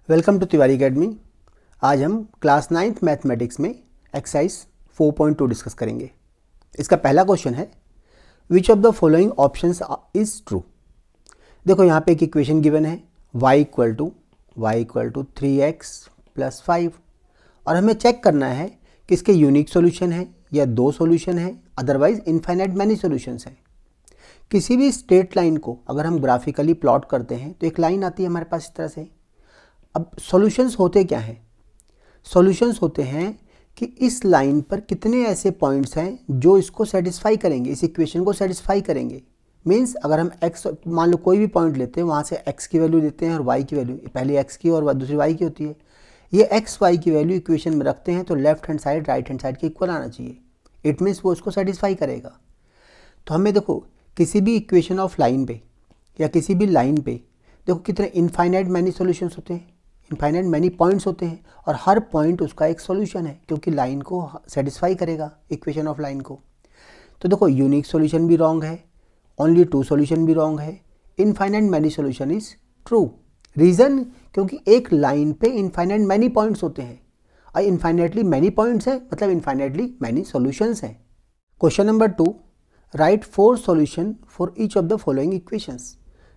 Welcome to Tiwari academy. आज हम class 9th mathematics में एक्सरसाइज 4.2 डिस्कस करेंगे। इसका पहला क्वेश्चन है विच of the following options is true. देखो यहाँ पे एक इक्वेशन गिवन है y इक्वल टू 3x + 5 और हमें चेक करना है कि इसके यूनिक सॉल्यूशन है या दो सॉल्यूशन है, अदरवाइज इनफाइनाइट मैनी सॉल्यूशंस हैं। किसी भी स्ट्रेट लाइन को अगर हम ग्राफिकली प्लॉट करते हैं तो एक लाइन आती है हमारे पास इस तरह से। अब सॉल्यूशंस होते क्या हैं? सॉल्यूशंस होते हैं कि इस लाइन पर कितने ऐसे पॉइंट्स हैं जो इसको सेटिस्फाई करेंगे, इस इक्वेशन को सेटिस्फाई करेंगे। मींस अगर हम x मान लो कोई भी पॉइंट लेते हैं, वहाँ से x की वैल्यू देते हैं और y की वैल्यू, पहले x की और दूसरी y की होती है। ये x y की वैल्यू इक्वेशन में रखते हैं तो left hand side right hand side के इक्वल आना चाहिए। इट मीन्स वो उसको सेटिस्फाई करेगा। तो हमें देखो किसी भी इक्वेशन ऑफ लाइन पे या किसी भी लाइन पे देखो कितने इनफाइनाइट मैनी सॉल्यूशंस होते हैं, इनफाइनाइट मैनी पॉइंट्स होते हैं और हर पॉइंट उसका एक सॉल्यूशन है क्योंकि लाइन को सेटिस्फाई करेगा, इक्वेशन ऑफ लाइन को। तो देखो यूनिक सॉल्यूशन भी रॉन्ग है, ओनली टू सॉल्यूशन भी रॉन्ग है, infinite many solution is true. Reason क्योंकि एक लाइन पे इनफाइनाइट मैनी पॉइंट्स होते हैं और इनफाइनाइटली मैनी पॉइंट्स हैं मतलब इनफाइनाइटली मैनी सॉल्यूशंस हैं। Question number 2, right 4 solution for each of the following equations.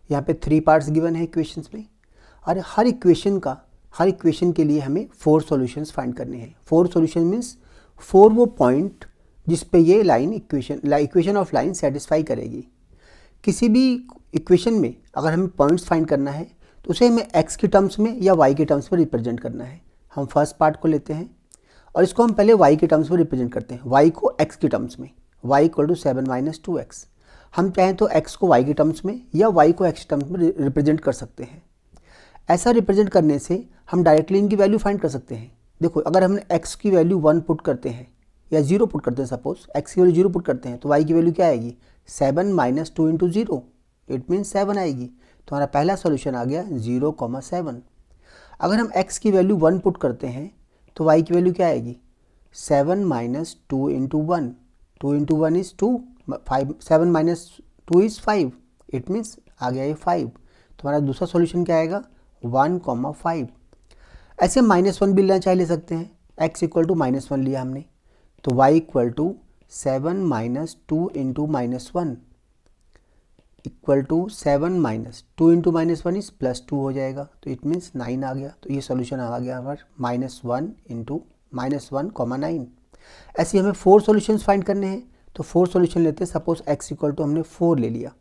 यहाँ पे 3 पार्ट्स गिवन है इक्वेशंस में और हर इक्वेशन के लिए हमें 4 सॉल्यूशंस फाइंड करने हैं। 4 सॉल्यूशन मीन्स 4 वो पॉइंट जिस पे ये line equation of line satisfy करेगी। किसी भी इक्वेशन में अगर हमें पॉइंट्स फाइंड करना है तो उसे हमें x के टर्म्स में या y के टर्म्स में रिप्रेजेंट करना है। हम फर्स्ट पार्ट को लेते हैं और इसको हम पहले y के टर्म्स में रिप्रेजेंट करते हैं, y को x के टर्म्स में, y इक्वल टू 7 - 2x। हम चाहें तो x को y के टर्म्स में या y को x के टर्म्स में रिप्रेजेंट कर सकते हैं। ऐसा रिप्रेजेंट करने से हम डायरेक्टली इनकी वैल्यू फाइंड कर सकते हैं। देखो अगर हमने x की वैल्यू 1 पुट करते हैं या 0 पुट करते हैं, सपोज x की वैल्यू 0 पुट करते हैं तो y की वैल्यू क्या आएगी? 7 - 2 × 0, इट मीन्स 7 आएगी। तो हमारा पहला सॉल्यूशन आ गया 0,7। अगर हम x की वैल्यू 1 पुट करते हैं तो y की वैल्यू क्या आएगी? 7 - 2 × 1, 2 × 1 इज़ 2, 7 - 2 इज़ 5, इट मीन्स आ गया ये 5। तो हमारा दूसरा सॉल्यूशन क्या आएगा? 1,5। ऐसे -1 भी लेना चाहे ले सकते हैं, x इक्वल टू -1 लिया हमने तो y equal to 7 - 2 × -1 equal to 7 - 2 × -1 is +2 हो जाएगा तो इट मीन्स 9 आ गया। तो ये सॉल्यूशन आ गया हमारा -1 × -1,9। ऐसे हमें 4 सॉल्यूशंस फाइंड करने हैं तो 4 सॉल्यूशन लेते हैं। सपोज x इक्वल टू हमने 4 ले लिया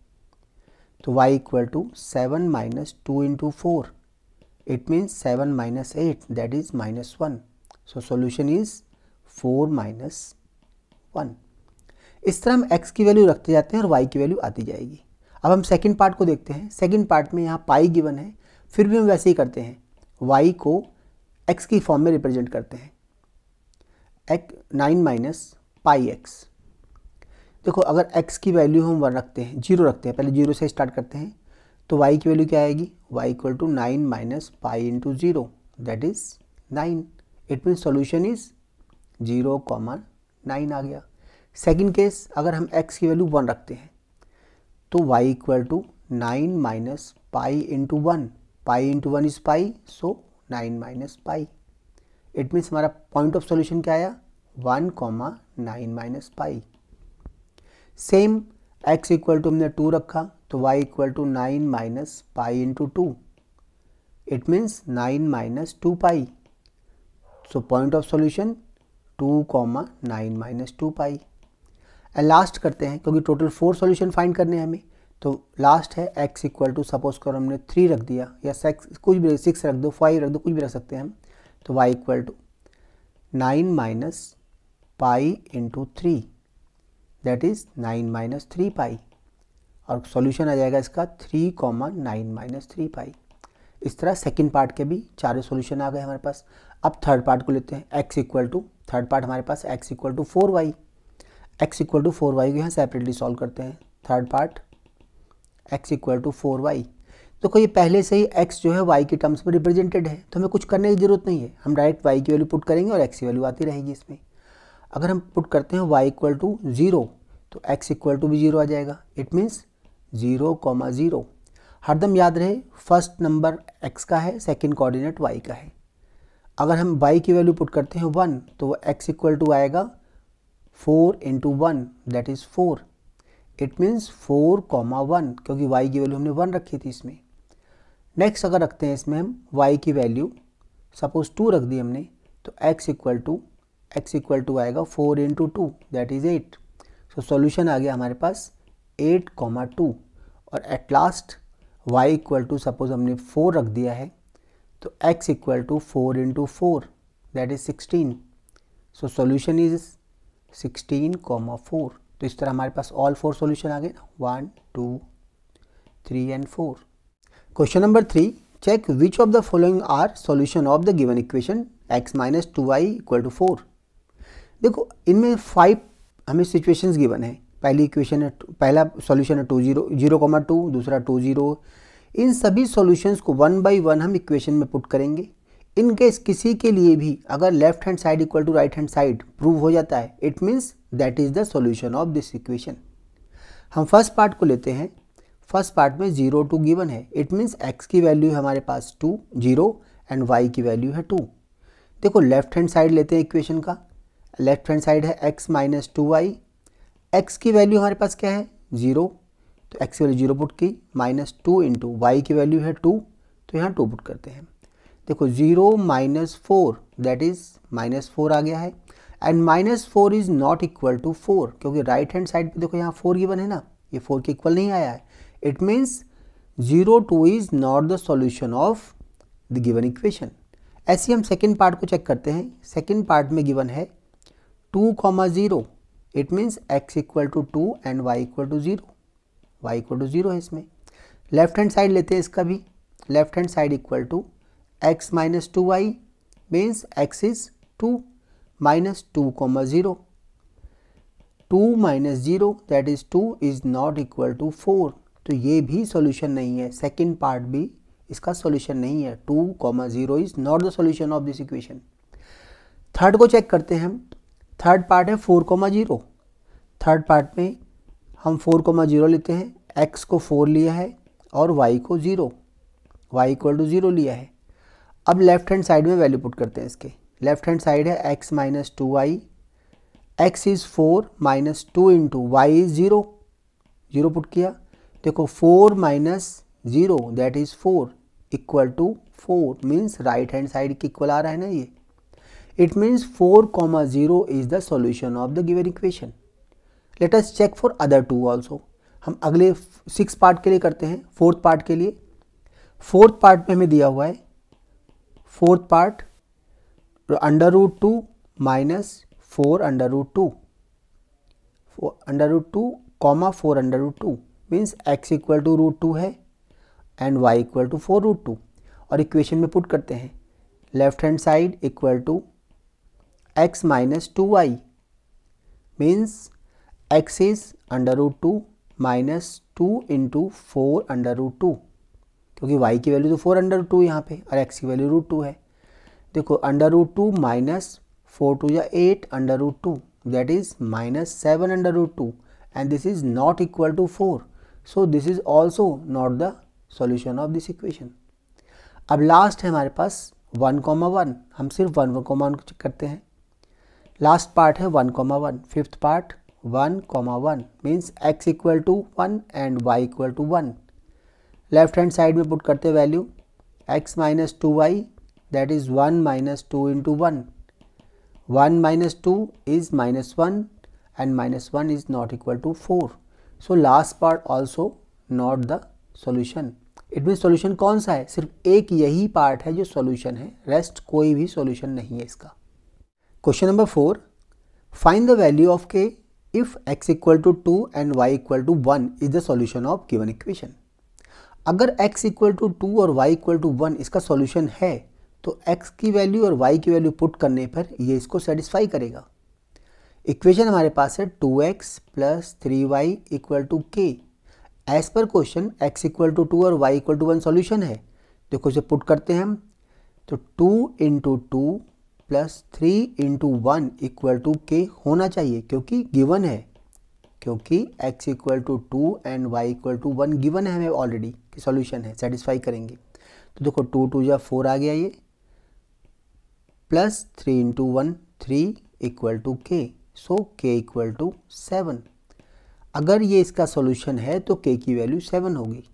तो y equal to 7 - 2 × 4, it means 7 - 8, that is -1. So solution is 4 - 1. इस तरह हम x की वैल्यू रखते जाते हैं और y की वैल्यू आती जाएगी। अब हम सेकंड पार्ट को देखते हैं। सेकंड पार्ट में यहाँ पाई गिवन है, फिर भी हम वैसे ही करते हैं, y को x की फॉर्म में रिप्रेजेंट करते हैं, 9 - πx। देखो अगर x की वैल्यू हम 1 रखते हैं, 0 रखते हैं, पहले 0 से स्टार्ट करते हैं तो y की वैल्यू क्या आएगी? y equal to 9 - π × 0, that is 9। It mean solution is 0,9 आ गया। सेकंड केस अगर हम x की वैल्यू 1 रखते हैं तो y equal to 9 - π × 1, π × 1 is π, so 9 - π। It means हमारा पॉइंट ऑफ सॉल्यूशन क्या आया? 1,9 - π। सेम x इक्वल टू हमने 2 रखा तो y equal to 9 - π × 2, it means 9 - 2π। So point of solution 2,9 - 2π। And last करते हैं क्योंकि टोटल 4 सॉल्यूशन फाइंड करने हैं हमें, तो लास्ट है x इक्वल टू, सपोज करो हमने 3 रख दिया या 6 कुछ भी, 6 रख दो, 5 रख दो, कुछ भी रख सकते हैं हम। तो y equal to 9 - π × 3, that is 9 - 3π और सॉल्यूशन आ जाएगा इसका 3,9 - 3π। इस तरह सेकंड पार्ट के भी 4 सॉल्यूशन आ गए हमारे पास। अब थर्ड पार्ट को लेते हैं, x equal to, third part हमारे पास x equal to 4y, x equal to 4y को यहाँ सेपरेटली सॉल्व करते हैं। Third part x equal to 4y। देखो ये पहले से ही x जो है y के टर्म्स में रिप्रेजेंटेड है तो हमें कुछ करने की ज़रूरत नहीं है, हम डायरेक्ट y की वैल्यू पुट करेंगे और x की वैल्यू आती रहेगी इसमें। अगर हम पुट करते हैं y इक्वल टू 0 तो x इक्वल टू भी 0 आ जाएगा, इट मीन्स 0,0। हरदम याद रहे फर्स्ट नंबर x का है, सेकंड कोऑर्डिनेट y का है। अगर हम y की वैल्यू पुट करते हैं 1 तो वो x इक्वल टू आएगा 4 into 1 that is 4। It means 4,1 क्योंकि y की वैल्यू हमने 1 रखी थी इसमें। नेक्स्ट अगर रखते हैं इसमें हम y की वैल्यू सपोज 2 रख दी हमने तो x इक्वल टू आएगा 4 into 2 that is 8। So solution आ गया हमारे पास 8,2 और at last y equal to suppose हमने 4 रख दिया है तो x equal to 4 into 4 that is 16। So solution is 16,4। तो इस तरह हमारे पास ऑल 4 सॉल्यूशन आ गए ना, 1 2 3 and 4। Question number 3, check which of the following are solution of the given equation x minus 2y equal to 4। देखो इनमें 5 हमें सिचुएशंस गिवन है। पहली इक्वेशन है, पहला सॉल्यूशन है 0,2, दूसरा 2,0। इन सभी सॉल्यूशंस को 1 बाई 1 हम इक्वेशन में पुट करेंगे। इन केस किसी के लिए भी अगर left hand side equal to right hand side prove हो जाता है it means that is the solution of this equation. हम फर्स्ट पार्ट को लेते हैं। फर्स्ट पार्ट में 0 2 गिवन है, इट मीन्स x की वैल्यू है हमारे पास 2 0 एंड y की वैल्यू है 2। देखो लेफ्ट हैंड साइड लेते हैं इक्वेशन का। लेफ्ट हैंड साइड है x माइनस 2y। x की वैल्यू हमारे पास क्या है 0 तो x की वैल्यू 0 पुट की, माइनस 2 इंटू वाई की वैल्यू है 2 तो यहाँ 2 पुट करते हैं। देखो 0 माइनस 4 दैट इज माइनस 4 आ गया है and minus 4 is not equal to 4 क्योंकि राइट हैंड साइड पे देखो यहाँ 4 गिवन है ना, ये 4 के इक्वल नहीं आया है। It means 0 2 is not the solution of the given equation. ऐसे हम सेकेंड पार्ट को चेक करते हैं। सेकेंड पार्ट में गिवन है 2,0। It means x equal to 2 and y equal to 0। y equal to 0 है इसमें। लेफ्ट हैंड साइड लेते हैं इसका भी। Left hand side equal to x minus 2y means x is 2 minus 2,0। 2 minus 0 that is 2 is not equal to 4। तो ये भी solution नहीं है। सेकेंड पार्ट भी इसका सॉल्यूशन नहीं है। 2,0 is not the solution of this equation. Third को चेक करते हैं हम। थर्ड पार्ट है 4,0। थर्ड पार्ट में हम 4,0 लेते हैं, x को 4 लिया है और y को 0, y इक्वल टू 0 लिया है। अब लेफ्ट हैंड साइड में वैल्यू पुट करते हैं इसके। लेफ्ट हैंड साइड है x minus 2y, x is 4 minus 2 into y is 0, 0 put किया। देखो 4 minus 0 that is 4 equal to 4 means right hand side के इक्वल आ रहा है ना ये। It means 4,0 is the solution of the given equation. Let us check for other 2 also. हम अगले 6 पार्ट के लिए करते हैं। फोर्थ पार्ट के लिए, फोर्थ पार्ट में हमें दिया हुआ है fourth part √2 minus 4 √2, 4 √2 means x equal to √2 है एंड y इक्वल टू 4 √2 और इक्वेशन में पुट करते हैं। Left hand side equal to x minus 2y means x is √2 minus 2 into 4 √2 क्योंकि y की वैल्यू तो 4 √2 यहाँ पे और x की वैल्यू √2 है। देखो √2 माइनस 4 2 या 8 √2 that is minus 7 √2 and this is not equal to 4। So this is also not the solution of this equation. अब लास्ट है हमारे पास 1,1। हम सिर्फ 1 को चेक करते हैं। लास्ट पार्ट है 1,1। Fifth part 1,1 means x equal to 1 and y equal to 1। Left hand side में पुट करते हैं value x minus 2y that is 1 minus 2 into 1। 1 minus 2 is minus 1 and minus 1 is not equal to 4। So last part also not the solution. It mean solution कौन सा है? सिर्फ एक यही part है जो सॉल्यूशन है, रेस्ट कोई भी सॉल्यूशन नहीं है इसका। Question number 4, find the value of k if x equal to 2 and y equal to 1 is the solution of given equation. अगर x इक्वल टू 2 और y इक्वल टू 1 इसका सॉल्यूशन है तो x की वैल्यू और y की value put करने पर ये इसको सेटिस्फाई करेगा। इक्वेशन हमारे पास है 2x plus 3y equal to k। As पर क्वेश्चन x इक्वल टू 2 और y इक्वल टू 1 सॉल्यूशन है। देखो इसे पुट करते हैं हम तो 2 into 2 plus 3 into 1 equal to k होना चाहिए क्योंकि गिवन है क्योंकि x equal to 2 and y equal to 1 given है हमें ऑलरेडी कि सॉल्यूशन है, सेटिस्फाई करेंगे। तो देखो 2 2 जा 4 आ गया ये, plus 3 into 1 3 equal to k, so k equal to 7। अगर ये इसका सॉल्यूशन है तो k की वैल्यू 7 होगी।